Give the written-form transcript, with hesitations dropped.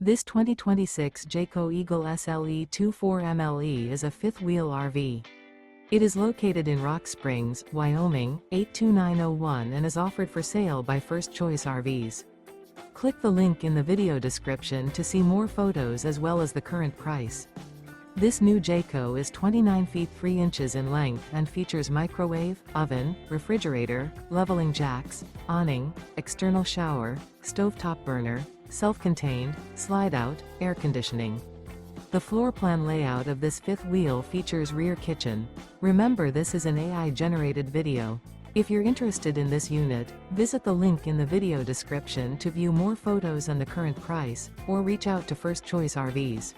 This 2026 Jayco Eagle SLE 24MLE is a fifth-wheel RV. It is located in Rock Springs, Wyoming, 82901 and is offered for sale by First Choice RVs. Click the link in the video description to see more photos as well as the current price. This new Jayco is 29 feet 3 inches in length and features microwave, oven, refrigerator, leveling jacks, awning, external shower, stovetop burner, self-contained, slide-out, air conditioning. The floor plan layout of this fifth wheel features rear kitchen. Remember, this is an AI-generated video. If you're interested in this unit, visit the link in the video description to view more photos and the current price, or reach out to First Choice RVs.